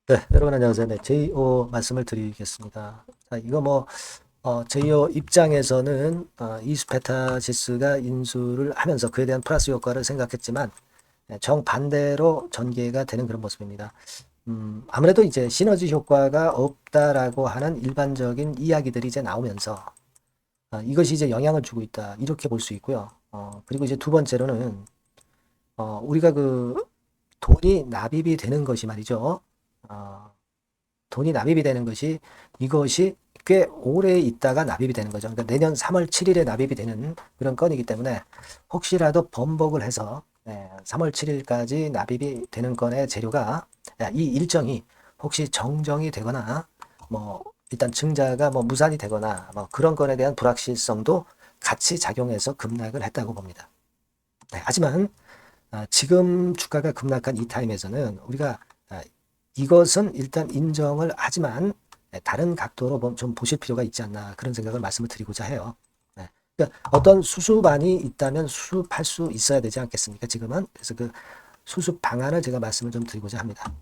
네, 여러분 안녕하세요. 네, JO 말씀을 드리겠습니다. 자, 이거 JO 입장에서는 이수페타시스가 인수를 하면서 그에 대한 플러스 효과를 생각했지만 정반대로 전개가 되는 그런 모습입니다. 아무래도 이제 시너지 효과가 없다라고 하는 일반적인 이야기들이 이제 나오면서 이것이 이제 영향을 주고 있다. 이렇게 볼 수 있고요. 그리고 이제 두 번째로는 우리가 그 돈이 납입이 되는 것이 말이죠. 어, 돈이 납입이 되는 것이 이것이 꽤 오래 있다가 납입이 되는 거죠. 그러니까 내년 3월 7일에 납입이 되는 그런 건이기 때문에 혹시라도 번복을 해서 3월 7일까지 납입이 되는 건의 재료가 이 일정이 혹시 정정이 되거나 뭐 일단 증자가 뭐 무산이 되거나 뭐 그런 건에 대한 불확실성도 같이 작용해서 급락을 했다고 봅니다. 하지만 지금 주가가 급락한 이 타임에서는 우리가 이것은 일단 인정을 하지만 다른 각도로 좀 보실 필요가 있지 않나 그런 생각을 말씀을 드리고자 해요. 그러니까 어떤 수습안이 있다면 수습할 수 있어야 되지 않겠습니까? 지금은 그래서 그 수습 방안을 제가 말씀을 좀 드리고자 합니다.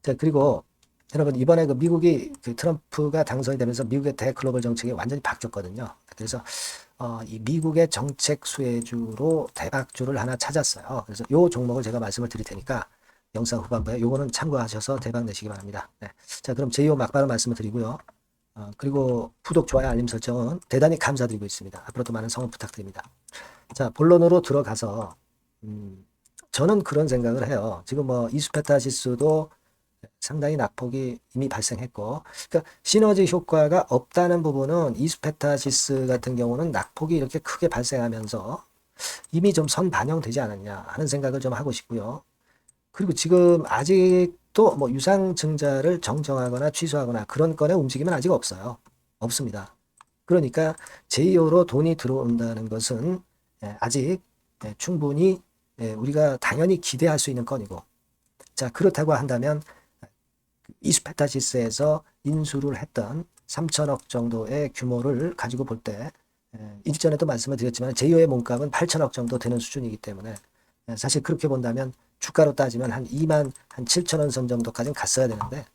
자, 그리고 여러분 이번에 그 미국이 그 트럼프가 당선이 되면서 미국의 대글로벌 정책이 완전히 바뀌었거든요. 그래서 이 미국의 정책 수혜주로 대박주를 하나 찾았어요. 그래서 요 종목을 제가 말씀을 드릴 테니까 영상 후반부에 요거는 참고하셔서 대박 내시기 바랍니다. 자, 그럼 제2호 막바로 말씀을 드리고요. 그리고 구독, 좋아요, 알림 설정은 대단히 감사드리고 있습니다. 앞으로도 많은 성원 부탁드립니다. 자, 본론으로 들어가서 저는 그런 생각을 해요. 지금 뭐 이수페타 지수도 상당히 낙폭이 이미 발생했고, 그러니까 시너지 효과가 없다는 부분은 이수페타시스 같은 경우는 낙폭이 이렇게 크게 발생하면서 이미 좀 선 반영되지 않았냐 하는 생각을 좀 하고 싶고요. 그리고 지금 아직도 뭐 유상증자를 정정하거나 취소하거나 그런 건의 움직임은 아직 없어요. 없습니다. 그러니까 제2호로 돈이 들어온다는 것은 아직 충분히 우리가 당연히 기대할 수 있는 건이고, 자, 그렇다고 한다면 이스페타시스에서 인수를 했던 3천억 정도의 규모를 가지고 볼 때 일전에도 말씀을 드렸지만 제2호의 몸값은 8천억 정도 되는 수준이기 때문에 사실 그렇게 본다면 주가로 따지면 한 2만 한 7천 원 선 정도까지는 갔어야 되는데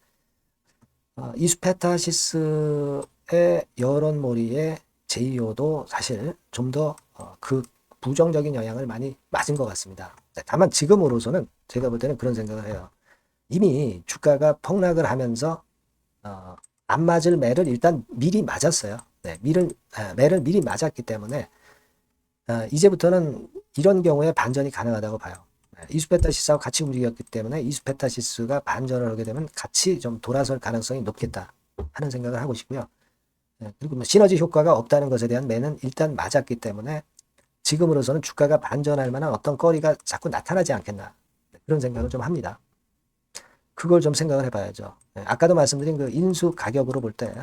이스페타시스의 여론몰이의 제2호도 사실 좀 더 그 부정적인 영향을 많이 맞은 것 같습니다. 다만 지금으로서는 제가 볼 때는 그런 생각을 해요. 이미 주가가 폭락을 하면서 안 맞을 매를 일단 미리 맞았어요. 매를 미리 맞았기 때문에 이제부터는 이런 경우에 반전이 가능하다고 봐요. 이수페타시스하고 같이 움직였기 때문에 이수페타시스가 반전을 하게 되면 같이 좀 돌아설 가능성이 높겠다 하는 생각을 하고 싶고요. 그리고 뭐 시너지 효과가 없다는 것에 대한 매는 일단 맞았기 때문에 지금으로서는 주가가 반전할 만한 어떤 거리가 자꾸 나타나지 않겠나 그런 생각을 좀 합니다. 그걸 좀 생각을 해봐야죠. 아까도 말씀드린 그 인수 가격으로 볼 때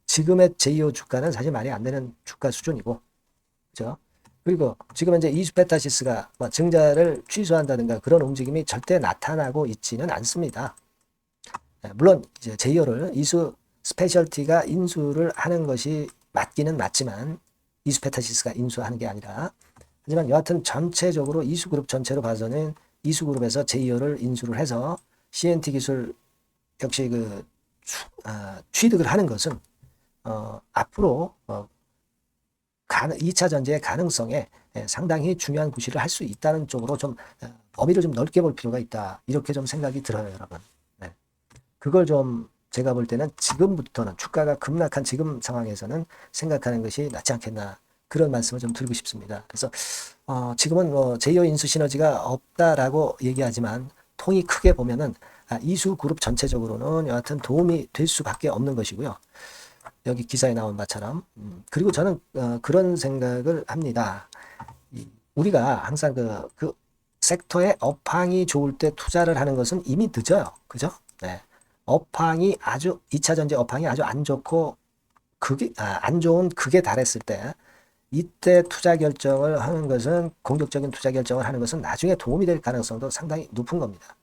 지금의 제2호 주가는 사실 말이 안 되는 주가 수준이고, 그죠? 그리고 지금 이제 이수페타시스가 뭐 증자를 취소한다든가 그런 움직임이 절대 나타나고 있지는 않습니다. 물론 이제 제2호를 이수 스페셜티가 인수를 하는 것이 맞기는 맞지만 이수페타시스가 인수하는 게 아니라 하지만 여하튼 전체적으로 이수그룹 전체로 봐서는 이수그룹에서 제2호를 인수를 해서 CNT 기술 역시 취득을 하는 것은 앞으로 2차 전지의 가능성에 상당히 중요한 구실을 할 수 있다는 쪽으로 좀 범위를 좀 넓게 볼 필요가 있다. 이렇게 좀 생각이 들어요, 여러분. 네. 그걸 좀 제가 볼 때는 지금부터는 주가가 급락한 지금 상황에서는 생각하는 것이 낫지 않겠나. 그런 말씀을 좀 드리고 싶습니다. 그래서 지금은 뭐 제2호 인수 시너지가 없다라고 얘기하지만 통이 크게 보면은 이수 그룹 전체적으로는 여하튼 도움이 될 수밖에 없는 것이고요. 여기 기사에 나온 바처럼. 그리고 저는 그런 생각을 합니다. 우리가 항상 그 섹터의 업황이 좋을 때 투자를 하는 것은 이미 늦어요. 그죠? 네. 업황이 아주 2차 전지 업황이 아주 안 좋고 안 좋은 극에 달했을 때 이때 투자 결정을 하는 것은 공격적인 투자 결정을 하는 것은 나중에 도움이 될 가능성도 상당히 높은 겁니다.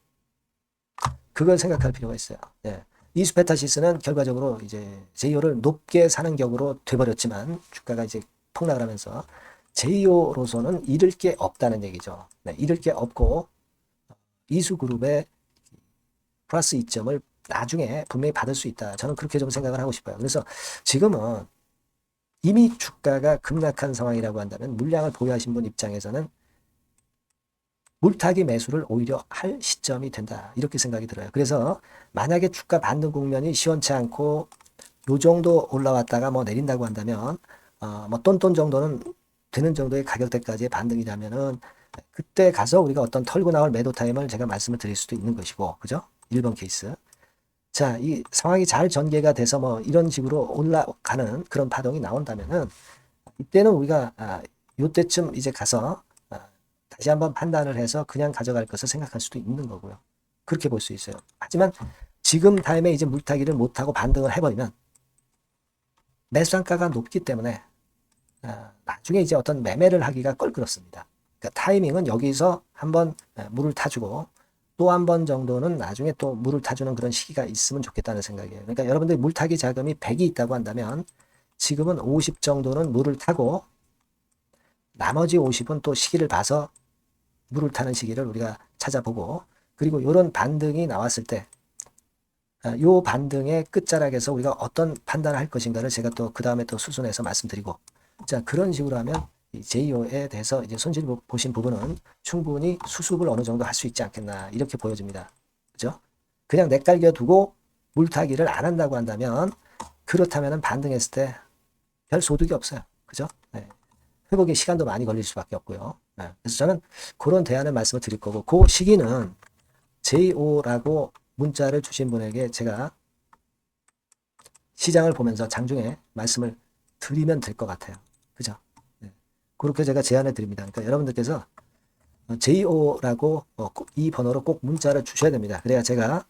그걸 생각할 필요가 있어요. 예. 이수페타시스는 결과적으로 이제 제이오를 높게 사는 격으로 돼버렸지만 주가가 이제 폭락을 하면서 제이오로서는 잃을 게 없다는 얘기죠. 네, 잃을 게 없고 이수그룹의 플러스 이점을 나중에 분명히 받을 수 있다. 저는 그렇게 좀 생각을 하고 싶어요. 그래서 지금은 이미 주가가 급락한 상황이라고 한다면 물량을 보유하신 분 입장에서는 물타기 매수를 오히려 할 시점이 된다. 이렇게 생각이 들어요. 그래서 만약에 주가 반등 국면이 시원치 않고 요 정도 올라왔다가 뭐 내린다고 한다면 뭐 똔똔 정도는 되는 정도의 가격대까지의 반등이라면은 그때 가서 우리가 어떤 털고 나올 매도 타임을 제가 말씀을 드릴 수도 있는 것이고, 그죠? 1번 케이스. 자, 이 상황이 잘 전개가 돼서 뭐 이런 식으로 올라가는 그런 파동이 나온다면은 이때는 우리가 요때쯤 이제 가서 다시 한번 판단을 해서 그냥 가져갈 것을 생각할 수도 있는 거고요. 그렇게 볼 수 있어요. 하지만 지금 타임에 이제 물타기를 못하고 반등을 해버리면 매수단가가 높기 때문에 나중에 이제 어떤 매매를 하기가 껄끄럽습니다. 그러니까 타이밍은 여기서 한번 물을 타주고 또 한 번 정도는 나중에 또 물을 타주는 그런 시기가 있으면 좋겠다는 생각이에요. 그러니까 여러분들이 물타기 자금이 100이 있다고 한다면 지금은 50 정도는 물을 타고 나머지 50은 또 시기를 봐서 물을 타는 시기를 우리가 찾아보고, 그리고 이런 반등이 나왔을 때 요 반등의 끝자락에서 우리가 어떤 판단을 할 것인가를 제가 또 그 다음에 또 수순해서 말씀드리고, 자, 그런 식으로 하면 이 JO에 대해서 이제 손실 보신 부분은 충분히 수습을 어느 정도 할 수 있지 않겠나 이렇게 보여집니다. 그죠? 그냥 내깔겨 두고 물타기를 안 한다고 한다면 그렇다면 반등했을 때 별 소득이 없어요. 그죠? 네. 회복에 시간도 많이 걸릴 수밖에 없고요. 네. 그래서 저는 그런 대안을 말씀을 드릴 거고, 그 시기는 JO라고 문자를 주신 분에게 제가 시장을 보면서 장중에 말씀을 드리면 될 것 같아요. 그죠? 네. 그렇게 제가 제안을 드립니다. 그러니까 여러분들께서 JO라고 이 번호로 꼭 문자를 주셔야 됩니다. 그래야 제가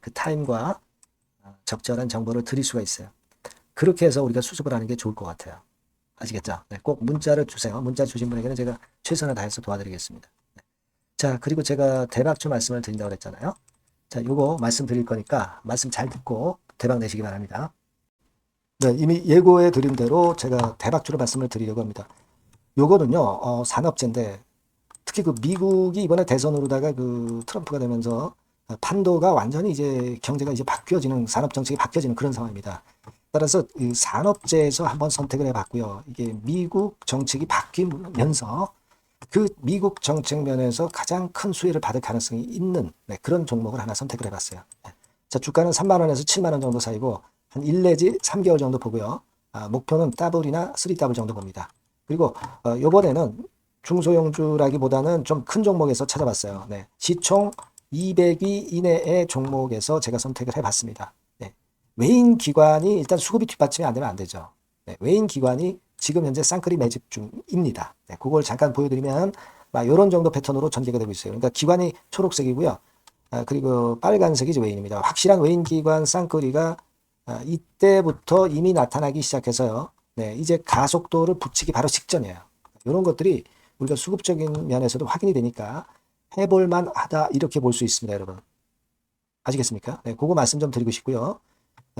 그 타임과 적절한 정보를 드릴 수가 있어요. 그렇게 해서 우리가 수습을 하는 게 좋을 것 같아요. 아시겠죠? 네, 꼭 문자를 주세요. 문자 주신 분에게는 제가 최선을 다해서 도와드리겠습니다. 네. 자, 그리고 제가 대박주 말씀을 드린다고 그랬잖아요. 자, 요거 말씀 드릴 거니까 말씀 잘 듣고 대박 내시기 바랍니다. 네, 이미 예고해 드린 대로 제가 대박주로 말씀을 드리려고 합니다. 요거는요, 산업재인데 특히 그 미국이 이번에 대선으로다가 그 트럼프가 되면서 판도가 완전히 이제 경제가 이제 바뀌어지는, 산업 정책이 바뀌어지는 그런 상황입니다. 따라서 이 산업재에서 한번 선택을 해봤고요. 이게 미국 정책이 바뀌면서 그 미국 정책 면에서 가장 큰 수혜를 받을 가능성이 있는 그런 종목을 하나 선택을 해봤어요. 자, 주가는 3만 원에서 7만 원 정도 사이고 한 1 내지 3개월 정도 보고요. 목표는 더블이나 3더블 정도 봅니다. 그리고 이번에는 중소형주라기보다는 좀 큰 종목에서 찾아봤어요. 네. 시총 200위 이내의 종목에서 제가 선택을 해봤습니다. 네. 외인 기관이 일단 수급이 뒷받침이 안 되면 안 되죠. 네. 외인 기관이 지금 현재 쌍끌이 매집 중입니다. 네. 그걸 잠깐 보여드리면 이런 정도 패턴으로 전개가 되고 있어요. 그러니까 기관이 초록색이고요. 그리고 빨간색이 외인입니다. 확실한 외인 기관 쌍끌이가 이때부터 이미 나타나기 시작해서요. 네. 이제 가속도를 붙이기 바로 직전이에요. 이런 것들이 우리가 수급적인 면에서도 확인이 되니까 해볼만 하다 이렇게 볼 수 있습니다, 여러분. 아시겠습니까? 네, 그거 말씀 좀 드리고 싶고요.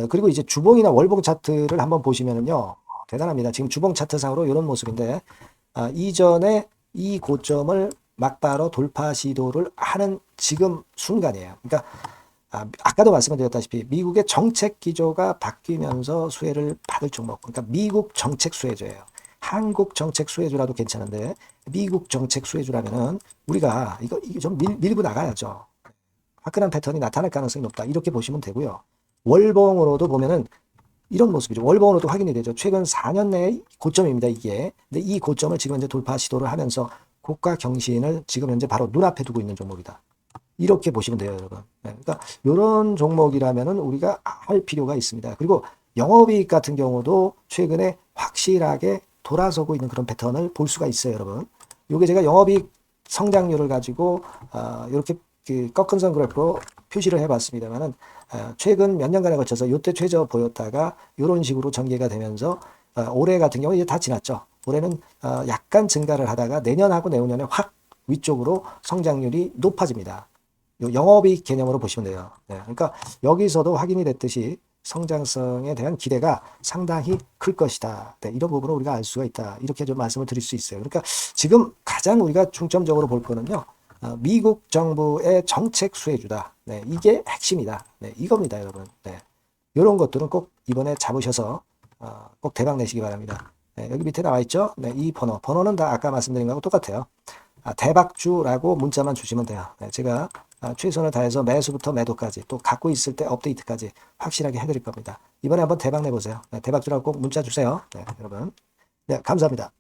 그리고 이제 주봉이나 월봉 차트를 한번 보시면은요, 대단합니다. 지금 주봉 차트상으로 이런 모습인데 이전에 이 고점을 막바로 돌파 시도를 하는 지금 순간이에요. 그러니까 아까도 말씀을 드렸다시피 미국의 정책 기조가 바뀌면서 수혜를 받을 종목, 그러니까 미국 정책 수혜주예요. 한국 정책 수혜주라도 괜찮은데 미국 정책 수혜주라면은 우리가 이거 좀 밀고 나가야죠. 화끈한 패턴이 나타날 가능성이 높다. 이렇게 보시면 되고요. 월봉으로도 보면은 이런 모습이죠. 월봉으로도 확인이 되죠. 최근 4년 내의 고점입니다, 이게. 근데 이 고점을 지금 현재 돌파 시도를 하면서 고가 경신을 지금 현재 바로 눈앞에 두고 있는 종목이다. 이렇게 보시면 돼요, 여러분. 네, 그러니까 이런 종목이라면은 우리가 할 필요가 있습니다. 그리고 영업이익 같은 경우도 최근에 확실하게 돌아서고 있는 그런 패턴을 볼 수가 있어요, 여러분. 요게 제가 영업이익 성장률을 가지고 이렇게 그 꺾은 선 그래프로 표시를 해봤습니다만은 최근 몇 년간에 걸쳐서 요때 최저 보였다가 이런 식으로 전개가 되면서 올해 같은 경우 이제 다 지났죠. 올해는 약간 증가를 하다가 내년하고 내후년에 확 위쪽으로 성장률이 높아집니다. 요 영업이익 개념으로 보시면 돼요. 네, 그러니까 여기서도 확인이 됐듯이 성장성에 대한 기대가 상당히 클 것이다. 네, 이런 부분을 우리가 알 수가 있다. 이렇게 좀 말씀을 드릴 수 있어요. 그러니까 지금 가장 우리가 중점적으로 볼 거는요. 미국 정부의 정책 수혜주다. 네, 이게 핵심이다. 네, 이겁니다, 여러분. 네, 이런 것들은 꼭 이번에 잡으셔서 꼭 대박 내시기 바랍니다. 네, 여기 밑에 나와 있죠? 네, 이 번호는 다 아까 말씀드린 거하고 똑같아요. 대박주라고 문자만 주시면 돼요. 네, 제가 최선을 다해서 매수부터 매도까지 또 갖고 있을 때 업데이트까지 확실하게 해드릴 겁니다. 이번에 한번 대박 내보세요. 네, 대박주라고 꼭 문자 주세요. 네, 여러분. 네, 감사합니다.